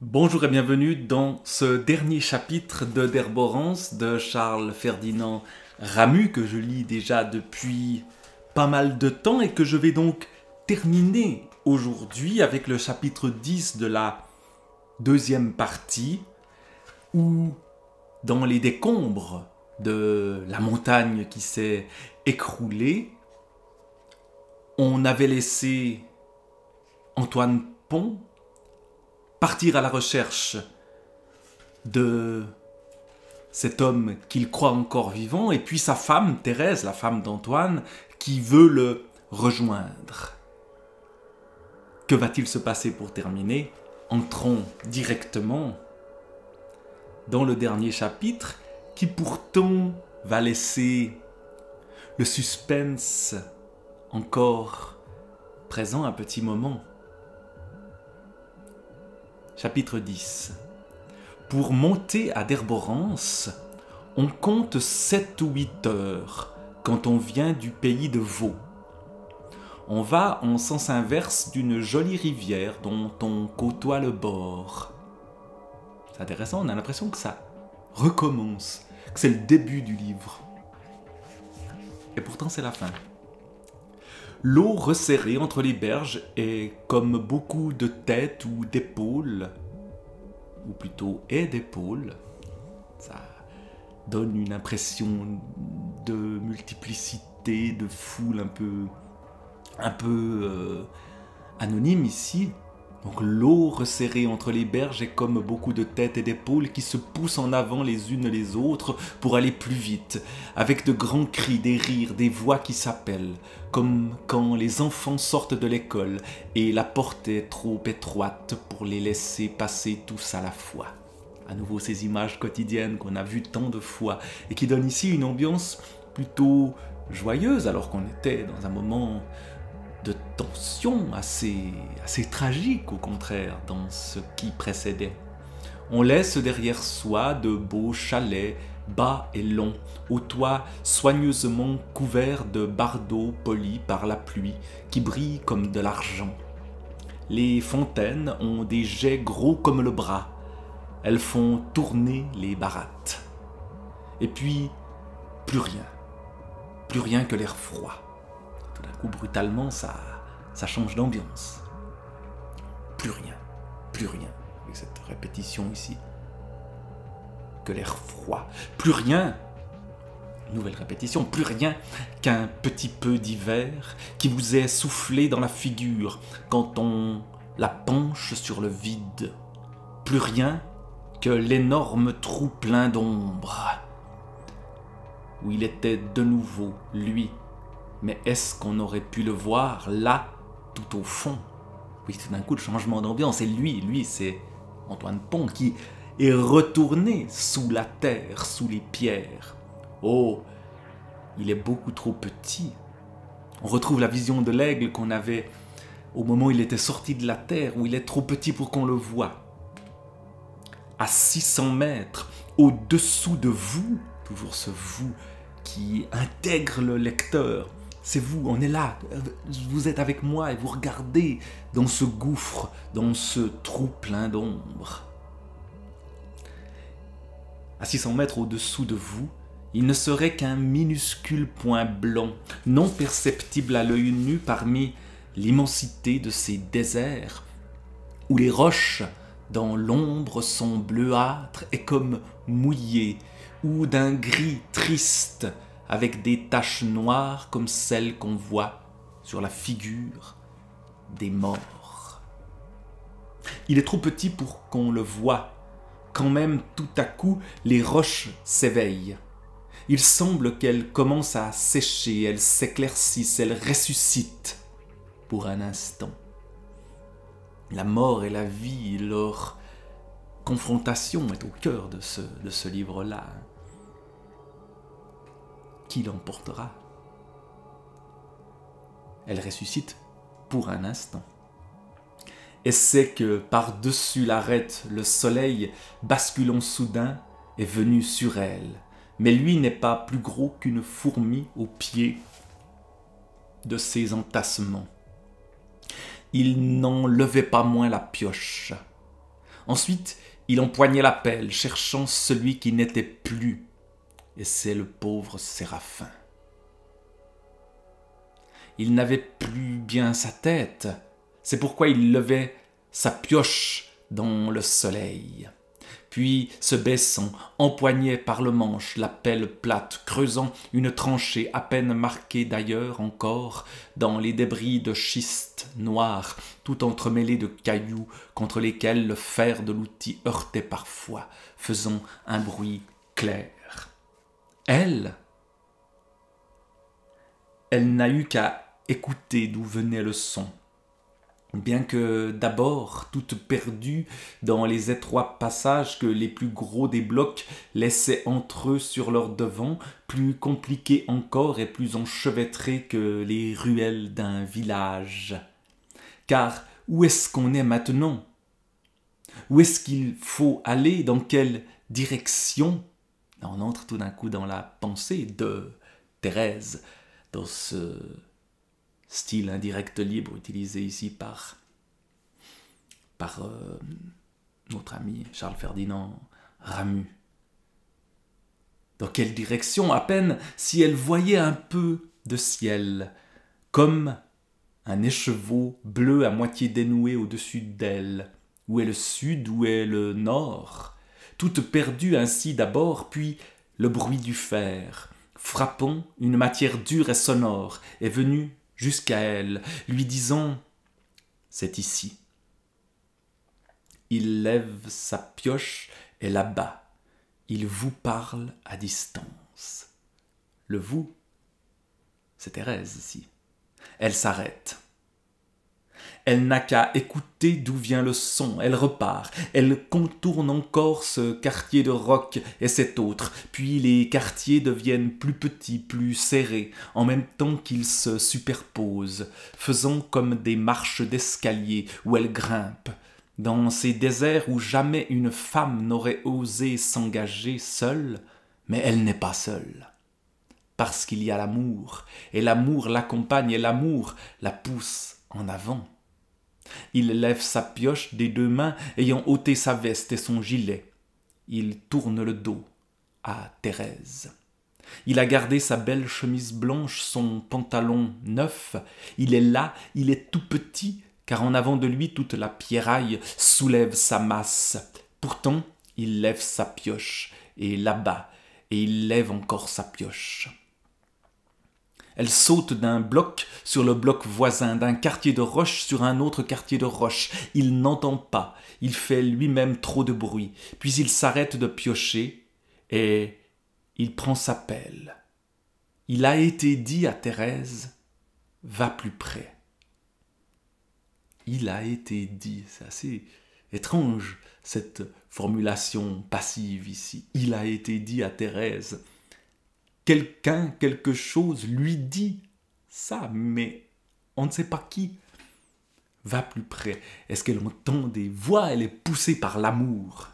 Bonjour et bienvenue dans ce dernier chapitre de d'Herborance de Charles Ferdinand Ramus que je lis déjà depuis pas mal de temps et que je vais donc terminer aujourd'hui avec le chapitre 10 de la deuxième partie où dans les décombres de la montagne qui s'est écroulée, on avait laissé Antoine Pont partir à la recherche de cet homme qu'il croit encore vivant, et puis sa femme, Thérèse, la femme d'Antoine, qui veut le rejoindre. Que va-t-il se passer pour terminer? Entrons directement dans le dernier chapitre, qui pourtant va laisser le suspense encore présent un petit moment. Chapitre 10. Pour monter à d'Herborance, on compte 7 ou 8 heures quand on vient du pays de Vaud. On va en sens inverse d'une jolie rivière dont on côtoie le bord. C'est intéressant, on a l'impression que ça recommence, que c'est le début du livre. Et pourtant c'est la fin. L'eau resserrée entre les berges est comme beaucoup de têtes ou d'épaules, ou plutôt est d'épaules. Ça donne une impression de multiplicité, de foule un peu anonyme ici. Donc l'eau resserrée entre les berges est comme beaucoup de têtes et d'épaules qui se poussent en avant les unes les autres pour aller plus vite, avec de grands cris, des rires, des voix qui s'appellent, comme quand les enfants sortent de l'école et la porte est trop étroite pour les laisser passer tous à la fois. À nouveau ces images quotidiennes qu'on a vues tant de fois et qui donnent ici une ambiance plutôt joyeuse alors qu'on était dans un moment de tension assez tragique au contraire dans ce qui précédait. On laisse derrière soi de beaux chalets bas et longs, aux toits soigneusement couverts de bardeaux polis par la pluie qui brillent comme de l'argent. Les fontaines ont des jets gros comme le bras, elles font tourner les barattes. Et puis, plus rien que l'air froid. Tout d'un coup, brutalement, ça change d'ambiance. Plus rien, avec cette répétition ici. Que l'air froid. Plus rien, nouvelle répétition, plus rien qu'un petit peu d'hiver qui vous est soufflé dans la figure quand on la penche sur le vide. Plus rien que l'énorme trou plein d'ombre où il était de nouveau, lui. Mais est-ce qu'on aurait pu le voir là, tout au fond? Oui, tout d'un coup, le changement d'ambiance. Et lui, c'est Antoine Pont qui est retourné sous la terre, sous les pierres. Oh, il est beaucoup trop petit. On retrouve la vision de l'aigle qu'on avait au moment où il était sorti de la terre, où il est trop petit pour qu'on le voie. À 600 mètres, au-dessous de vous, toujours ce vous qui intègre le lecteur, c'est vous, on est là, vous êtes avec moi et vous regardez dans ce gouffre, dans ce trou plein d'ombre. À 600 mètres au-dessous de vous, il ne serait qu'un minuscule point blanc, non perceptible à l'œil nu parmi l'immensité de ces déserts, où les roches dans l'ombre sont bleuâtres et comme mouillées, ou d'un gris triste, avec des taches noires comme celles qu'on voit sur la figure des morts. Il est trop petit pour qu'on le voie, quand même tout à coup les roches s'éveillent. Il semble qu'elles commencent à sécher, elles s'éclaircissent, elles ressuscitent pour un instant. La mort et la vie, leur confrontation est au cœur de ce livre-là. Qui l'emportera? Elle ressuscite pour un instant. Et c'est que par-dessus l'arête, le soleil, basculant soudain, est venu sur elle. Mais lui n'est pas plus gros qu'une fourmi au pied de ses entassements. Il n'en levait pas moins la pioche. Ensuite, il empoignait la pelle, cherchant celui qui n'était plus, et c'est le pauvre Séraphin. Il n'avait plus bien sa tête, c'est pourquoi il levait sa pioche dans le soleil. Puis, se baissant, empoignait par le manche la pelle plate, creusant une tranchée à peine marquée d'ailleurs encore dans les débris de schiste noir, tout entremêlés de cailloux contre lesquels le fer de l'outil heurtait parfois, faisant un bruit clair. Elle n'a eu qu'à écouter d'où venait le son. Bien que d'abord toute perdue dans les étroits passages que les plus gros des blocs laissaient entre eux sur leur devant, plus compliqués encore et plus enchevêtrés que les ruelles d'un village. Car où est-ce qu'on est maintenant? Où est-ce qu'il faut aller? Dans quelle direction? On entre tout d'un coup dans la pensée de Thérèse, dans ce style indirect libre utilisé ici par notre ami Charles Ferdinand Ramus. Dans quelle direction? À peine si elle voyait un peu de ciel, comme un écheveau bleu à moitié dénoué au-dessus d'elle. Où est le sud? Où est le nord? Toute perdue ainsi d'abord, puis le bruit du fer, frappant une matière dure et sonore, est venu jusqu'à elle, lui disant « C'est ici ». Il lève sa pioche et la bat. Il vous parle à distance. Le vous, c'est Thérèse ici. Elle s'arrête. Elle n'a qu'à écouter d'où vient le son, elle repart, elle contourne encore ce quartier de roc et cet autre, puis les quartiers deviennent plus petits, plus serrés, en même temps qu'ils se superposent, faisant comme des marches d'escalier où elle grimpe, dans ces déserts où jamais une femme n'aurait osé s'engager seule, mais elle n'est pas seule. Parce qu'il y a l'amour, et l'amour l'accompagne, et l'amour la pousse en avant. Il lève sa pioche des deux mains, ayant ôté sa veste et son gilet. Il tourne le dos à Thérèse. Il a gardé sa belle chemise blanche, son pantalon neuf. Il est là, il est tout petit, car en avant de lui toute la pierraille soulève sa masse. Pourtant, il lève sa pioche, et là-bas, et il lève encore sa pioche. Elle saute d'un bloc sur le bloc voisin, d'un quartier de roche sur un autre quartier de roche. Il n'entend pas, il fait lui-même trop de bruit. Puis il s'arrête de piocher et il prend sa pelle. Il a été dit à Thérèse, « Va plus près ». Il a été dit, c'est assez étrange cette formulation passive ici. Il a été dit à Thérèse. Quelqu'un, quelque chose lui dit ça, mais on ne sait pas qui. Va plus près. Est-ce qu'elle entend des voix? Elle est poussée par l'amour,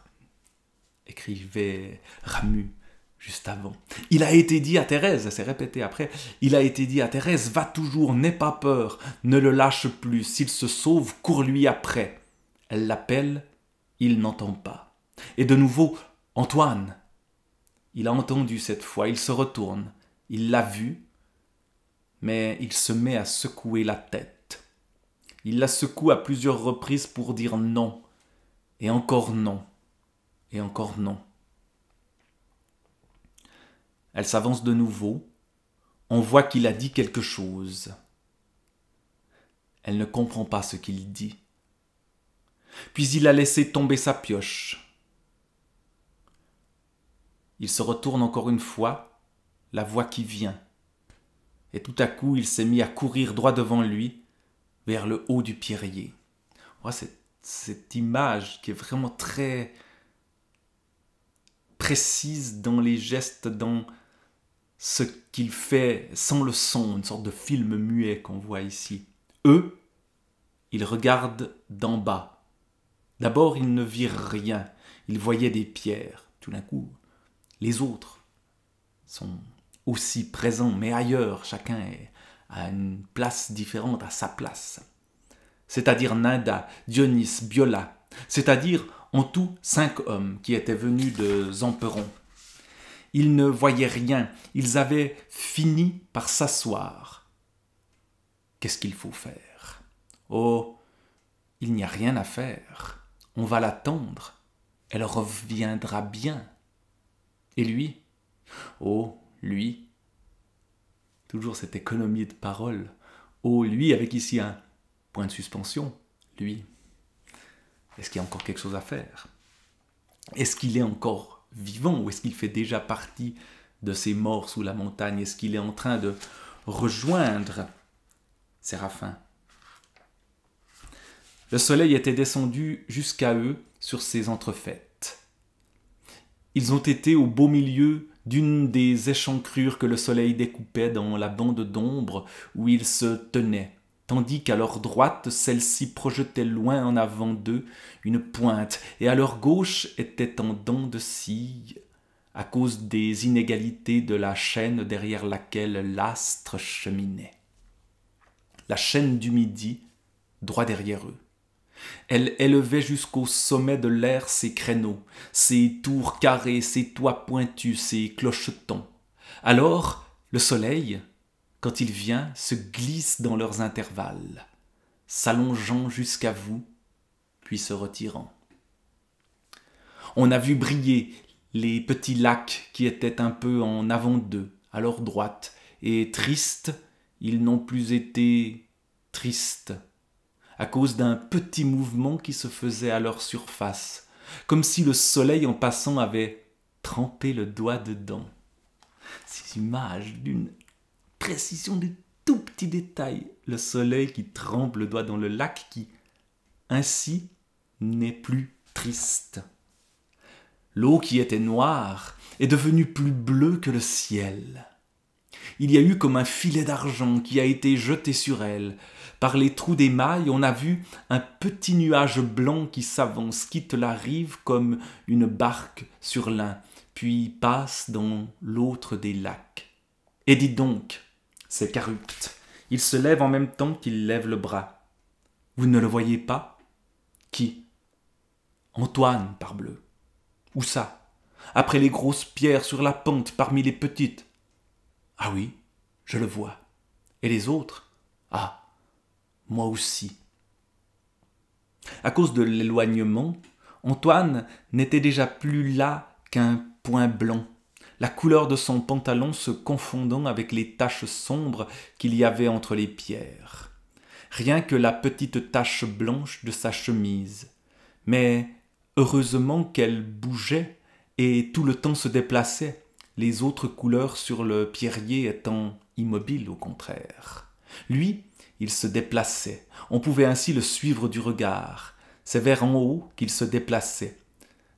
écrivait Ramus juste avant. Il a été dit à Thérèse, c'est répété après, il a été dit à Thérèse, va toujours, n'aie pas peur, ne le lâche plus, s'il se sauve, cours-lui après. Elle l'appelle, il n'entend pas. Et de nouveau, Antoine. Il a entendu cette fois, il se retourne, il l'a vu, mais il se met à secouer la tête. Il la secoue à plusieurs reprises pour dire non, et encore non, et encore non. Elle s'avance de nouveau, on voit qu'il a dit quelque chose. Elle ne comprend pas ce qu'il dit. Puis il a laissé tomber sa pioche. Il se retourne encore une fois, la voix qui vient. Et tout à coup, il s'est mis à courir droit devant lui, vers le haut du pierrier. Voilà, cette image qui est vraiment très précise dans les gestes, dans ce qu'il fait sans le son, une sorte de film muet qu'on voit ici. Eux, ils regardent d'en bas. D'abord, ils ne virent rien. Ils voyaient des pierres. Tout d'un coup, les autres sont aussi présents, mais ailleurs, chacun est à une place différente, à sa place. C'est-à-dire Nada, Dionys, Biola, c'est-à-dire En tout, 5 hommes qui étaient venus de Zamperon. Ils ne voyaient rien, ils avaient fini par s'asseoir. Qu'est-ce qu'il faut faire? Oh, il n'y a rien à faire. On va l'attendre. Elle reviendra bien. Et lui? Oh, lui. Toujours cette économie de parole. Oh, lui, avec ici un point de suspension. Lui. Est-ce qu'il y a encore quelque chose à faire? Est-ce qu'il est encore vivant ou est-ce qu'il fait déjà partie de ces morts sous la montagne? Est-ce qu'il est en train de rejoindre Séraphin? Le soleil était descendu jusqu'à eux sur ces entrefaites. Ils ont été au beau milieu d'une des échancrures que le soleil découpait dans la bande d'ombre où ils se tenaient, tandis qu'à leur droite, celle-ci projetait loin en avant d'eux une pointe, et à leur gauche était en dents de scie, à cause des inégalités de la chaîne derrière laquelle l'astre cheminait. La chaîne du Midi, droit derrière eux. Elle élevait jusqu'au sommet de l'air ses créneaux, ses tours carrées, ses toits pointus, ses clochetons. Alors, le soleil, quand il vient, se glisse dans leurs intervalles, s'allongeant jusqu'à vous, puis se retirant. On a vu briller les petits lacs qui étaient un peu en avant d'eux, à leur droite, et tristes, ils n'ont plus été tristes, à cause d'un petit mouvement qui se faisait à leur surface, comme si le soleil en passant avait trempé le doigt dedans. Ces images d'une précision de tout petits détails, le soleil qui trempe le doigt dans le lac qui, ainsi, n'est plus triste. L'eau qui était noire est devenue plus bleue que le ciel. Il y a eu comme un filet d'argent qui a été jeté sur elle. Par les trous des mailles, on a vu un petit nuage blanc qui s'avance, quitte la rive comme une barque sur l'un, puis passe dans l'autre des lacs. Et dites donc, c'est Charybde. Il se lève en même temps qu'il lève le bras. Vous ne le voyez pas? Qui? Antoine, parbleu. Où ça? Après les grosses pierres sur la pente, parmi les petites. Ah oui, je le vois. Et les autres? Ah, moi aussi. À cause de l'éloignement, Antoine n'était déjà plus là qu'un point blanc, la couleur de son pantalon se confondant avec les taches sombres qu'il y avait entre les pierres. Rien que la petite tache blanche de sa chemise. Mais heureusement qu'elle bougeait et tout le temps se déplaçait, les autres couleurs sur le pierrier étant immobiles au contraire. Lui, il se déplaçait, on pouvait ainsi le suivre du regard. C'est vers en haut qu'il se déplaçait,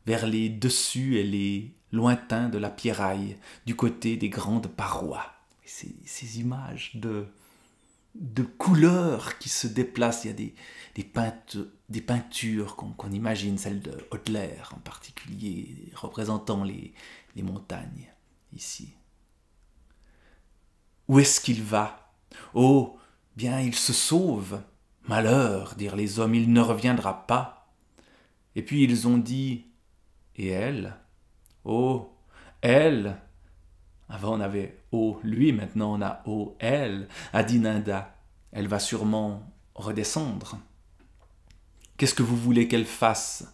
vers les dessus et les lointains de la pierraille, du côté des grandes parois. Ces images de couleurs qui se déplacent, il y a des peintures qu'on imagine, celle de Hodler en particulier, représentant les montagnes, ici. Où est-ce qu'il va? Oh, bien, il se sauve. Malheur, dirent les hommes, il ne reviendra pas. Et puis ils ont dit, et elle? Oh, elle! Avant on avait oh lui, maintenant on a oh elle, a dit Ninda. Elle va sûrement redescendre. Qu'est-ce que vous voulez qu'elle fasse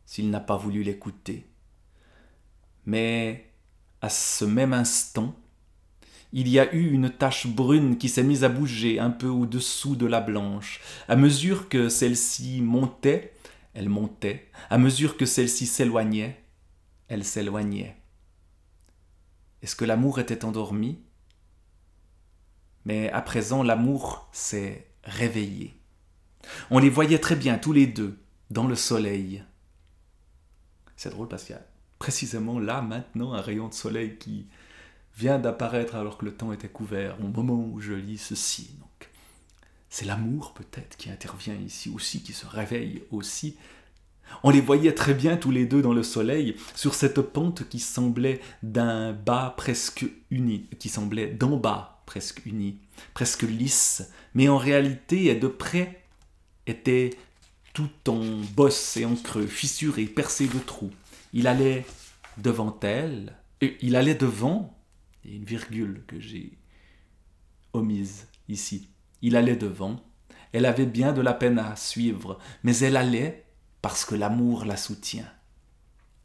s'il n'a pas voulu l'écouter? Mais à ce même instant, il y a eu une tache brune qui s'est mise à bouger un peu au-dessous de la blanche. À mesure que celle-ci montait, elle montait. À mesure que celle-ci s'éloignait, elle s'éloignait. Est-ce que l'amour était endormi? Mais à présent, l'amour s'est réveillé. On les voyait très bien, tous les deux, dans le soleil. C'est drôle parce qu'il y a précisément là, maintenant, un rayon de soleil qui vient d'apparaître alors que le temps était couvert, au moment où je lis ceci. Donc, c'est l'amour peut-être qui intervient ici aussi, qui se réveille aussi. On les voyait très bien tous les deux dans le soleil, sur cette pente qui semblait d'un bas presque uni, qui semblait d'en bas presque uni, presque lisse, mais en réalité et de près était tout en bosse et en creux, fissuré, percé de trous. Il allait devant elle, et il allait devant, il y a une virgule que j'ai omise ici, il allait devant, elle avait bien de la peine à suivre, mais elle allait parce que l'amour la soutient.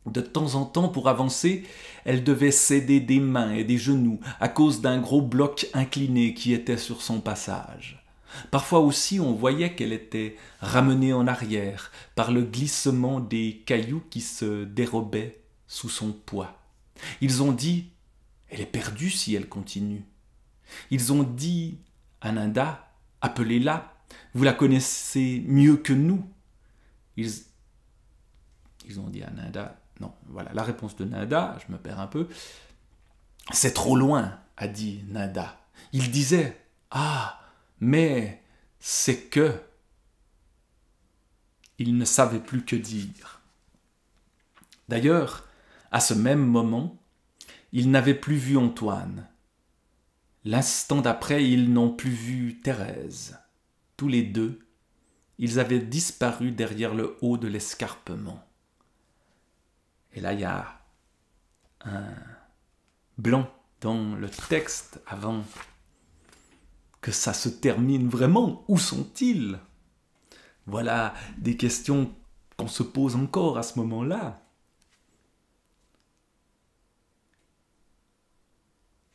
De temps en temps, pour avancer, elle devait céder des mains et des genoux à cause d'un gros bloc incliné qui était sur son passage. Parfois aussi, on voyait qu'elle était ramenée en arrière par le glissement des cailloux qui se dérobaient sous son poids. Ils ont dit « Elle est perdue si elle continue ». Ils ont dit à Nanda « Appelez-la, vous la connaissez mieux que nous ». Ils ont dit à Nanda « Non, voilà la réponse de Nanda, je me perds un peu. »« C'est trop loin », a dit Nanda. Il disait « Ah !» Mais c'est que il ne savait plus que dire. D'ailleurs, à ce même moment, il n'avait plus vu Antoine. L'instant d'après, ils n'ont plus vu Thérèse. Tous les deux, ils avaient disparu derrière le haut de l'escarpement. Et là, il y a un blanc dans le texte avant que ça se termine vraiment. Où sont-ils? Voilà des questions qu'on se pose encore à ce moment-là.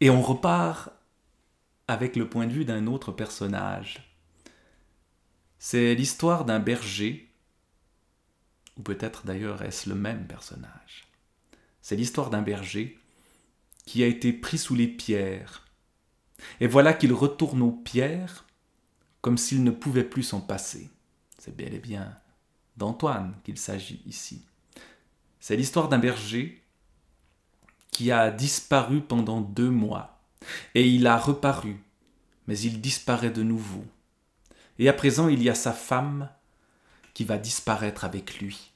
Et on repart avec le point de vue d'un autre personnage. C'est l'histoire d'un berger, ou peut-être d'ailleurs est-ce le même personnage. C'est l'histoire d'un berger qui a été pris sous les pierres. Et voilà qu'il retourne aux pierres comme s'il ne pouvait plus s'en passer. C'est bel et bien d'Antoine qu'il s'agit ici. C'est l'histoire d'un berger qui a disparu pendant 2 mois. Et il a reparu, mais il disparaît de nouveau. Et à présent, il y a sa femme qui va disparaître avec lui.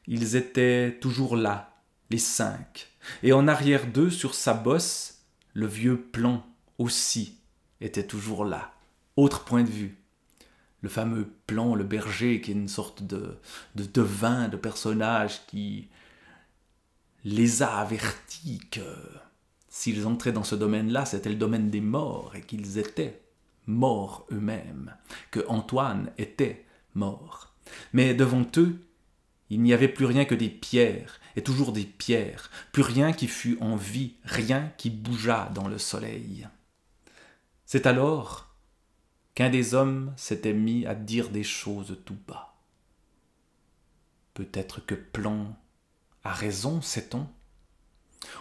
Ils étaient toujours là, les 5. Et en arrière d'eux, sur sa bosse, le vieux Plan aussi était toujours là. Autre point de vue. Le fameux Plan, le berger, qui est une sorte de devin, de personnage qui les a avertis que s'ils entraient dans ce domaine-là, c'était le domaine des morts et qu'ils étaient morts eux-mêmes, que Antoine était mort. Mais devant eux, il n'y avait plus rien que des pierres, et toujours des pierres, plus rien qui fût en vie, rien qui bougeât dans le soleil. C'est alors qu'un des hommes s'était mis à dire des choses tout bas. Peut-être que Plan a raison, sait-on?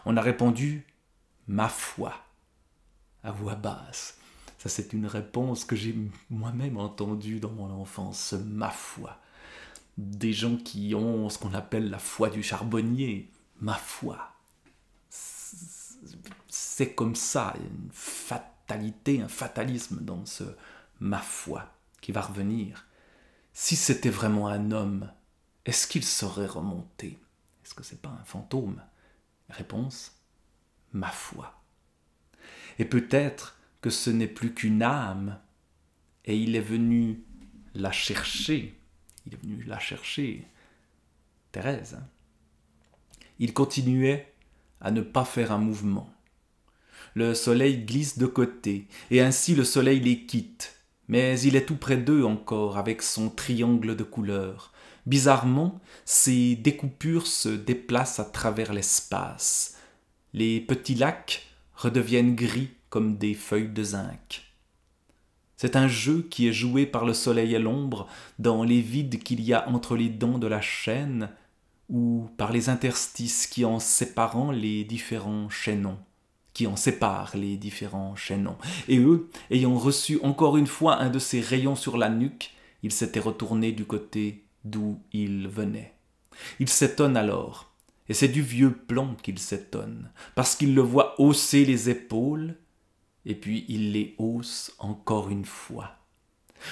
On a répondu « ma foi » à voix basse. Ça, c'est une réponse que j'ai moi-même entendue dans mon enfance, « ma foi ». Des gens qui ont ce qu'on appelle la foi du charbonnier, ma foi. C'est comme ça, une fatalité, un fatalisme dans ce ma foi qui va revenir. Si c'était vraiment un homme, est-ce qu'il serait remonté? Est-ce que c'est pas un fantôme? Réponse, ma foi. Et peut-être que ce n'est plus qu'une âme, et il est venu la chercher. Il est venu la chercher, Thérèse. Il continuait à ne pas faire un mouvement. Le soleil glisse de côté, et ainsi le soleil les quitte. Mais il est tout près d'eux encore, avec son triangle de couleurs. Bizarrement, ces découpures se déplacent à travers l'espace. Les petits lacs redeviennent gris comme des feuilles de zinc. C'est un jeu qui est joué par le soleil et l'ombre dans les vides qu'il y a entre les dents de la chaîne ou par les interstices qui en séparent les différents chaînons. Et eux, ayant reçu encore une fois un de ces rayons sur la nuque, ils s'étaient retournés du côté d'où ils venaient. Ils s'étonnent alors, et c'est du vieux Plan qu'ils s'étonnent, parce qu'ils le voient hausser les épaules, et puis il les hausse encore une fois.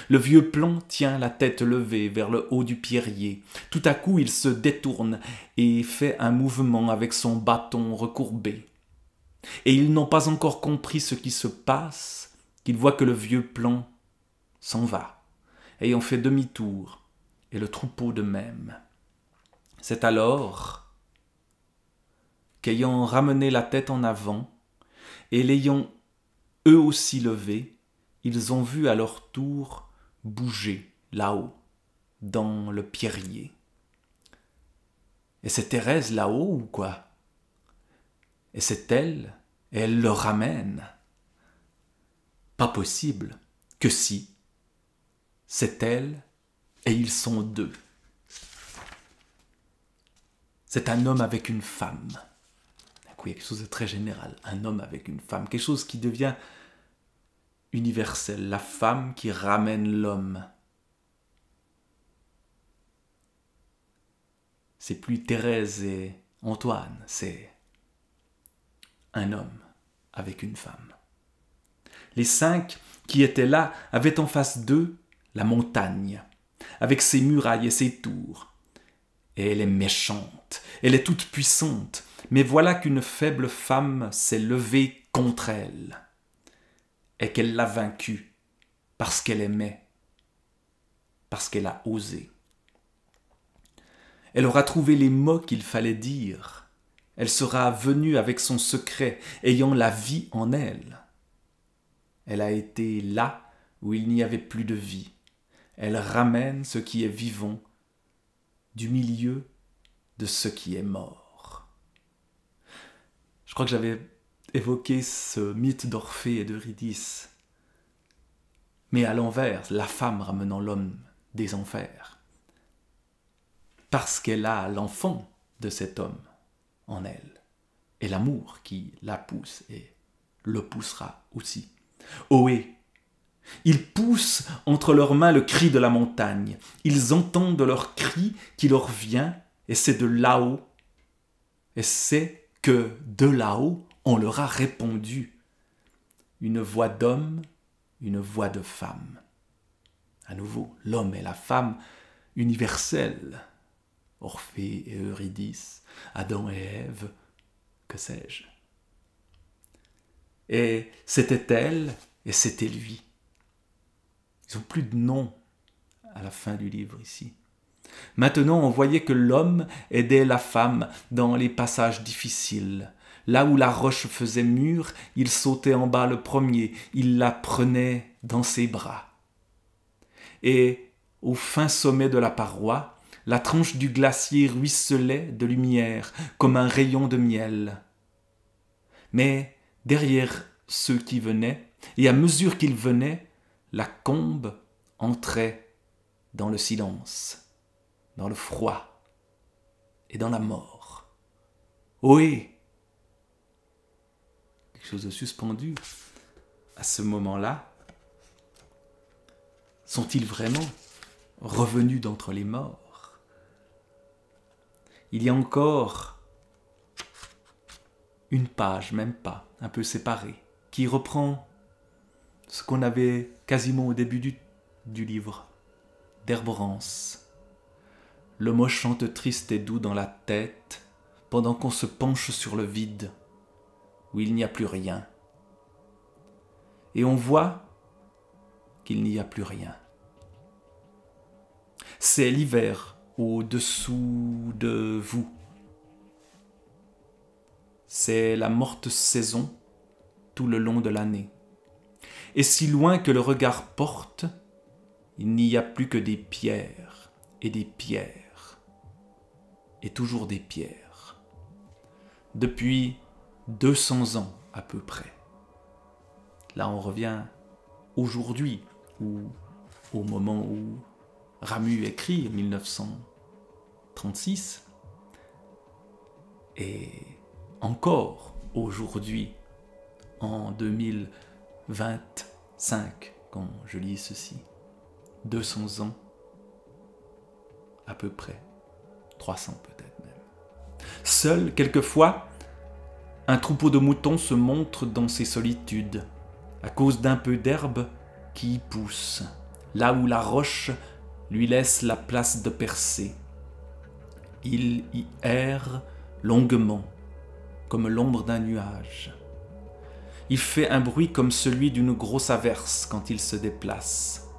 Le vieux Plan tient la tête levée vers le haut du pierrier. Tout à coup, il se détourne et fait un mouvement avec son bâton recourbé. Et ils n'ont pas encore compris ce qui se passe, qu'ils voient que le vieux Plan s'en va. ayant fait demi-tour, et le troupeau de même. C'est alors qu'ayant ramené la tête en avant, et l'ayant eux aussi levé, ils ont vu à leur tour bouger là-haut, dans le pierrier. Et c'est Thérèse là-haut ou quoi? Et c'est elle, et elle le ramène. Pas possible que si. C'est elle, et ils sont deux. C'est un homme avec une femme. Il y a quelque chose de très général, un homme avec une femme, quelque chose qui devient universel, la femme qui ramène l'homme. C'est plus Thérèse et Antoine, c'est un homme avec une femme. Les 5 qui étaient là avaient en face d'eux la montagne, avec ses murailles et ses tours. Et elle est méchante, elle est toute puissante, mais voilà qu'une faible femme s'est levée contre elle, et qu'elle l'a vaincue, parce qu'elle aimait, parce qu'elle a osé. Elle aura trouvé les mots qu'il fallait dire, elle sera venue avec son secret, ayant la vie en elle. Elle a été là où il n'y avait plus de vie, elle ramène ce qui est vivant du milieu de ce qui est mort. Je crois que j'avais évoqué ce mythe d'Orphée et d'Eurydice, mais à l'envers, la femme ramenant l'homme des enfers, parce qu'elle a l'enfant de cet homme en elle, et l'amour qui la pousse et le poussera aussi. Ohé! Ils poussent entre leurs mains le cri de la montagne. Ils entendent leur cri qui leur vient, et c'est de là-haut. Et c'est que de là-haut, on leur a répondu. Une voix d'homme, une voix de femme. À nouveau, l'homme et la femme universels. Orphée et Eurydice, Adam et Ève, que sais-je. Et c'était elle, et c'était lui. Ils n'ont plus de nom à la fin du livre ici. Maintenant, on voyait que l'homme aidait la femme dans les passages difficiles. Là où la roche faisait mur, il sautait en bas le premier, il la prenait dans ses bras. Et au fin sommet de la paroi, la tranche du glacier ruisselait de lumière comme un rayon de miel. Mais derrière ceux qui venaient, et à mesure qu'ils venaient, la combe entrait dans le silence, dans le froid et dans la mort. Ohé! Quelque chose de suspendu à ce moment-là. Sont-ils vraiment revenus d'entre les morts? Il y a encore une page, même pas, un peu séparée, qui reprend ce qu'on avait quasiment au début du livre, d'Herborance. Le mot chante triste et doux dans la tête, pendant qu'on se penche sur le vide, où il n'y a plus rien. Et on voit qu'il n'y a plus rien. C'est l'hiver au-dessous de vous. C'est la morte saison tout le long de l'année. Et si loin que le regard porte, il n'y a plus que des pierres, et toujours des pierres. Depuis 200 ans à peu près. Là on revient aujourd'hui, ou au moment où Ramu écrit, 1936, et encore aujourd'hui, en 2025, quand je lis ceci, 200 ans à peu près, 300 peut-être même. Seul, quelquefois, un troupeau de moutons se montre dans ces solitudes, à cause d'un peu d'herbe qui y pousse, là où la roche lui laisse la place de percer. Il y erre longuement, comme l'ombre d'un nuage. Il fait un bruit comme celui d'une grosse averse quand il se déplace.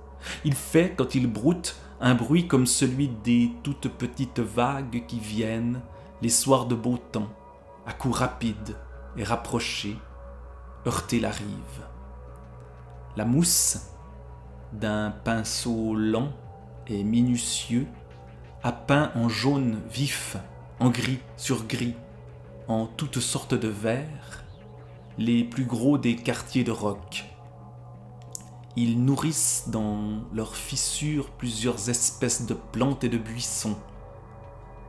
Il fait, quand il broute, un bruit comme celui des toutes petites vagues qui viennent, les soirs de beau temps, à coups rapides et rapprochés, heurter la rive. La mousse, d'un pinceau lent et minutieux, a peint en jaune vif, en gris sur gris, en toutes sortes de verts, les plus gros des quartiers de roc. Ils nourrissent dans leurs fissures plusieurs espèces de plantes et de buissons,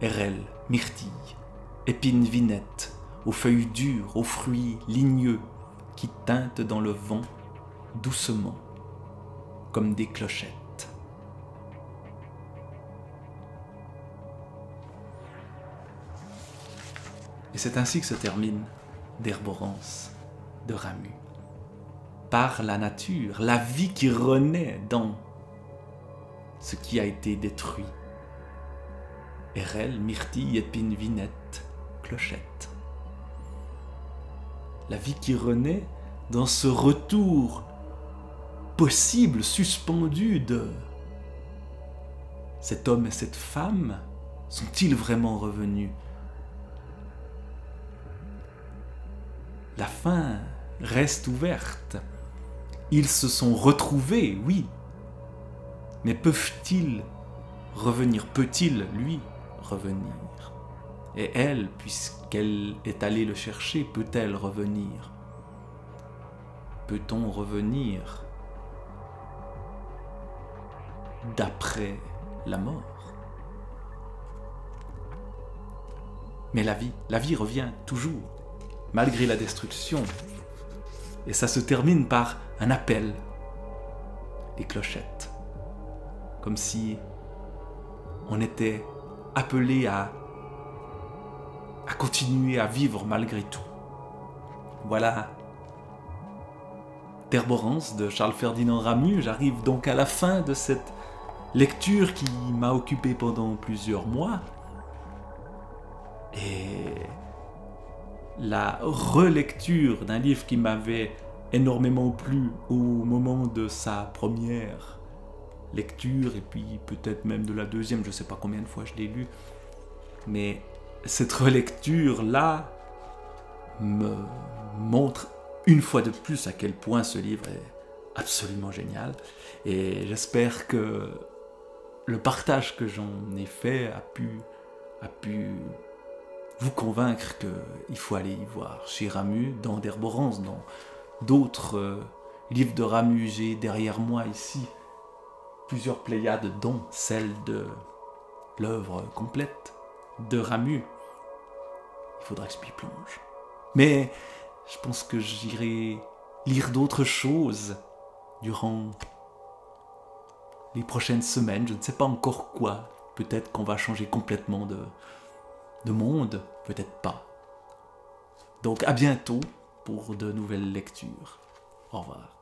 hérelles, myrtilles, épines vinettes, aux feuilles dures, aux fruits ligneux, qui tintent dans le vent doucement, comme des clochettes. Et c'est ainsi que se termine D'Herborance de Ramus. Par la nature, la vie qui renaît dans ce qui a été détruit. Hérelles, myrtilles, épines, vinettes, clochettes. La vie qui renaît dans ce retour possible, suspendu de cet homme et cette femme, sont-ils vraiment revenus? La fin reste ouverte. Ils se sont retrouvés, oui. Mais peuvent-ils revenir? Peut-il, lui, revenir? Et elle, puisqu'elle est allée le chercher, peut-elle revenir? Peut-on revenir d'après la mort? Mais la vie revient toujours, malgré la destruction. Et ça se termine par un appel, les clochettes. Comme si on était appelé à continuer à vivre malgré tout. Voilà D'Herborance de Charles-Ferdinand Ramus. J'arrive donc à la fin de cette lecture qui m'a occupé pendant plusieurs mois. Et la relecture d'un livre qui m'avait énormément plu au moment de sa première lecture, et puis peut-être même de la deuxième, je ne sais pas combien de fois je l'ai lu, mais cette relecture-là me montre une fois de plus à quel point ce livre est absolument génial, et j'espère que le partage que j'en ai fait a pu vous convaincre qu'il faut aller y voir chez Ramus, dans D'Herborance, dans d'autres livres de Ramus. J'ai derrière moi ici plusieurs pléiades, dont celle de l'œuvre complète de Ramus. Il faudra que je m'y plonge. Mais je pense que j'irai lire d'autres choses durant les prochaines semaines. Je ne sais pas encore quoi. Peut-être qu'on va changer complètement de monde, peut-être pas. Donc à bientôt pour de nouvelles lectures. Au revoir.